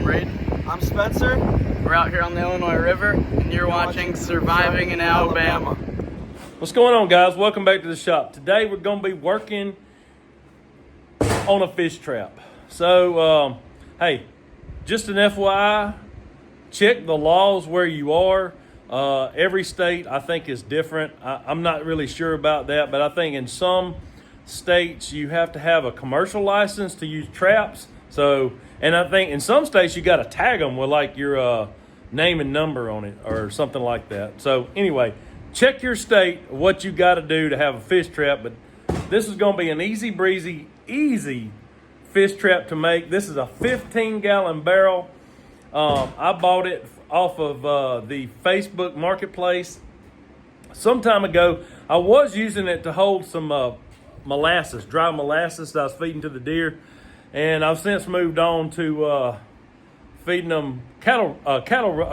Braden. I'm Spencer. We're out here on the Illinois River, and you're watching Surviving in Alabama. What's going on, guys? Welcome back to the shop. Today we're going to be working on a fish trap. So, hey, just an FYI, check the laws where you are. Every state, I think, is different. I'm not really sure about that, but I think in some states you have to have a commercial license to use traps. So, and I think in some states you got to tag them with like your name and number on it or something like that. So anyway, check your state, what you got to do to have a fish trap. But this is going to be an easy breezy, easy fish trap to make. This is a 15-gallon barrel. I bought it off of the Facebook Marketplace some time ago. I was using it to hold some molasses, dry molasses that I was feeding to the deer, and I've since moved on to feeding them cattle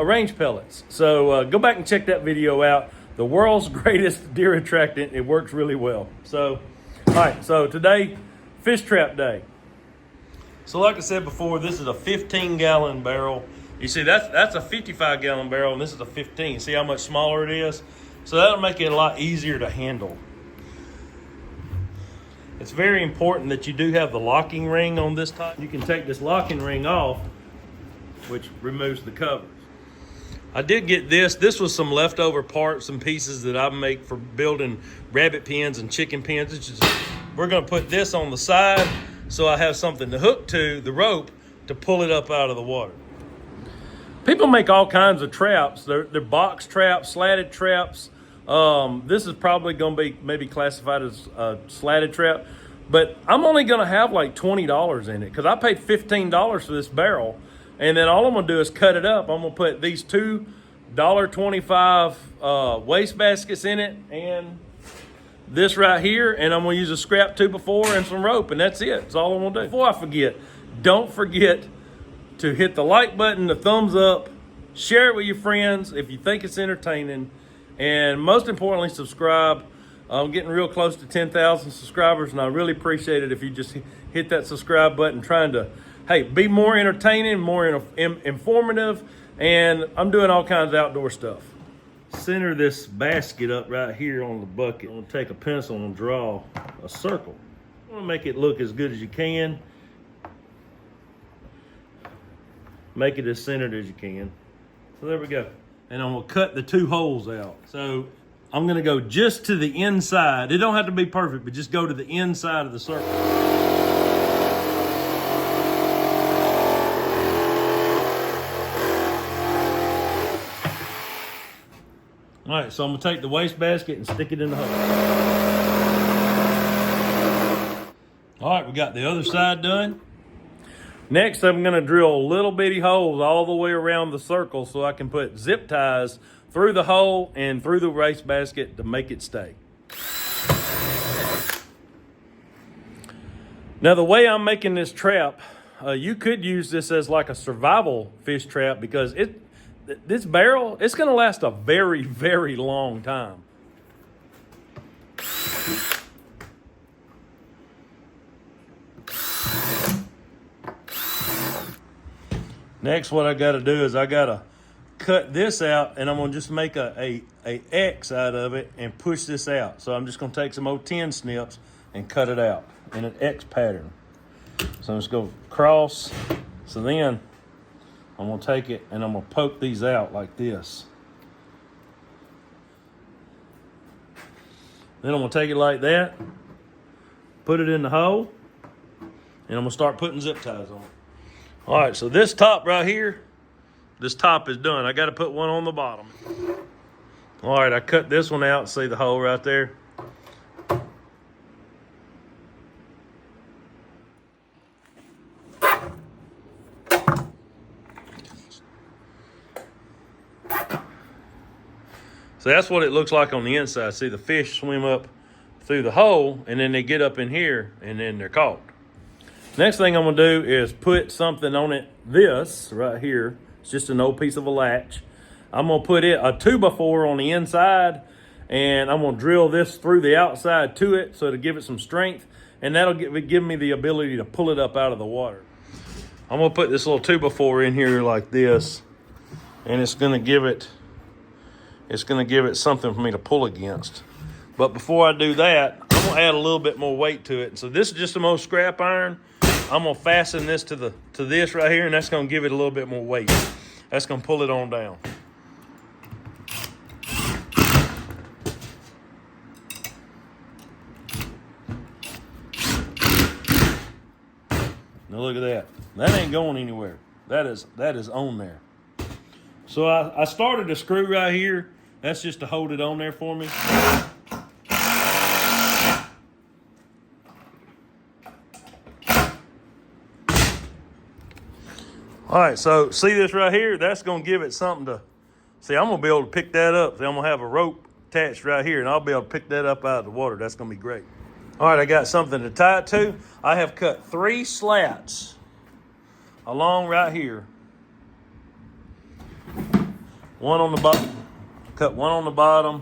range pellets. So go back and check that video out. The world's greatest deer attractant. It works really well. So, all right. So today, fish trap day. So like I said before, this is a 15-gallon barrel. You see, that's a 55-gallon barrel, and this is a 15. See how much smaller it is? So that'll make it a lot easier to handle. It's very important that you do have the locking ring on this type. You can take this locking ring off, which removes the covers. I did get this. This was some leftover parts and pieces that I make for building rabbit pens and chicken pens. It's just, we're going to put this on the side so I have something to hook to the rope to pull it up out of the water. People make all kinds of traps. They're box traps, slatted traps. This is probably going to be maybe classified as a slatted trap, but I'm only going to have like $20 in it because I paid $15 for this barrel, and then all I'm going to do is cut it up. I'm going to put these two $1.25 waste baskets in it and this right here, and I'm going to use a scrap 2x4 and some rope, and that's it. That's all I'm going to do. Before I forget, don't forget to hit the like button, the thumbs up, share it with your friends if you think it's entertaining, and most importantly, subscribe. I'm getting real close to 10,000 subscribers, and I really appreciate it if you just hit that subscribe button, trying to, hey, be more entertaining, more informative, and I'm doing all kinds of outdoor stuff. Center this basket up right here on the bucket. I'm gonna take a pencil and draw a circle. I wanna make it look as good as you can. Make it as centered as you can. So there we go. And I'm gonna cut the two holes out. So I'm gonna go just to the inside. It don't have to be perfect, but just go to the inside of the circle. All right, so I'm gonna take the waste basket and stick it in the hole. All right, we got the other side done. Next, I'm gonna drill little bitty holes all the way around the circle so I can put zip ties through the hole and through the waste basket to make it stay. Now, the way I'm making this trap, you could use this as like a survival fish trap because this barrel, it's gonna last a very, very long time. Next, what I gotta do is I gotta cut this out, and I'm gonna just make a X out of it and push this out. So I'm just gonna take some old 10 snips and cut it out in an X pattern. So I'm just gonna cross. So then I'm gonna take it and I'm gonna poke these out like this. Then I'm gonna take it like that, put it in the hole, and I'm gonna start putting zip ties on it. All right, so this top right here, this top is done. I gotta put one on the bottom. All right, I cut this one out, see the hole right there? So that's what it looks like on the inside. See, the fish swim up through the hole, and then they get up in here, and then they're caught. Next thing I'm gonna do is put something on it. This right here, it's just an old piece of a latch. I'm gonna put it a 2x4 on the inside, and I'm gonna drill this through the outside to it so to give it some strength, and that'll give me the ability to pull it up out of the water. I'm gonna put this little 2x4 in here like this, and it's gonna give it something for me to pull against. But before I do that, I'm gonna add a little bit more weight to it. So this is just the most scrap iron. I'm gonna fasten this to this right here, and that's gonna give it a little bit more weight. That's gonna pull it on down. Now look at that. That ain't going anywhere. That is on there. So I started a screw right here. That's just to hold it on there for me. All right, so see this right here? That's gonna give it something to, see, I'm gonna be able to pick that up. See, I'm gonna have a rope attached right here, and I'll be able to pick that up out of the water. That's gonna be great. All right, I got something to tie it to. I have cut 3 slats along right here. One on the bottom, cut 1 on the bottom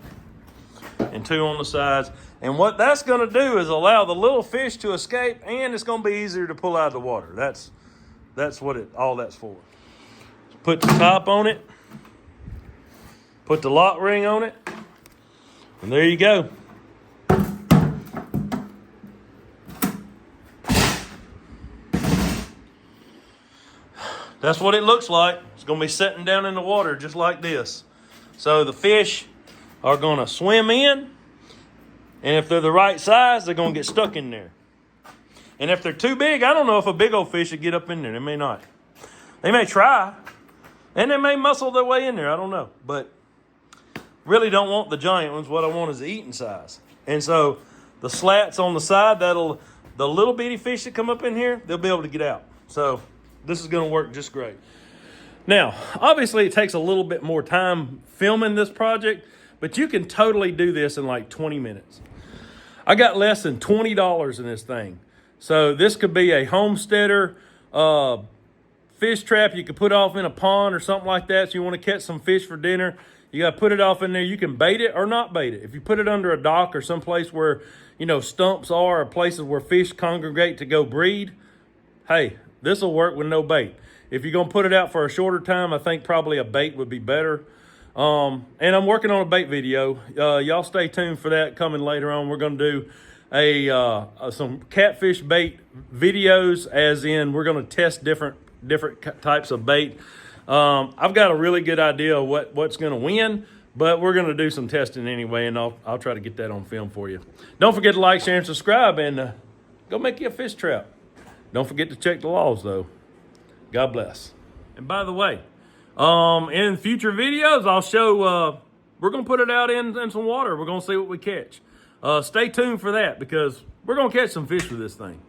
and 2 on the sides. And what that's gonna do is allow the little fish to escape, and it's gonna be easier to pull out of the water. That's what all that's for. Put the top on it, put the lock ring on it, and there you go. That's what it looks like. It's going to be sitting down in the water just like this. So the fish are going to swim in, and if they're the right size, they're going to get stuck in there. And if they're too big, I don't know if a big old fish would get up in there. They may not. They may try, and they may muscle their way in there. I don't know. But really don't want the giant ones. What I want is the eating size. And so the slats on the side, the little bitty fish that come up in here, they'll be able to get out. So this is going to work just great. Now, obviously it takes a little bit more time filming this project, but you can totally do this in like 20 minutes. I got less than $20 in this thing. So this could be a homesteader fish trap you could put off in a pond or something like that. So you want to catch some fish for dinner, you got to put it off in there. You can bait it or not bait it. If you put it under a dock or someplace where, stumps are or places where fish congregate to go breed, hey, this will work with no bait. If you're going to put it out for a shorter time, I think probably a bait would be better. And I'm working on a bait video. Y'all stay tuned for that coming later on. We're going to do some catfish bait videos, as in we're going to test different types of bait. I've got a really good idea of what's going to win, but we're going to do some testing anyway, and I'll try to get that on film for you. Don't forget to like, share, and subscribe, and go make you a fish trap. Don't forget to check the laws, though. God bless. And by the way, in future videos, I'll show, we're going to put it out in some water. We're going to see what we catch. Stay tuned for that, because we're going to catch some fish with this thing.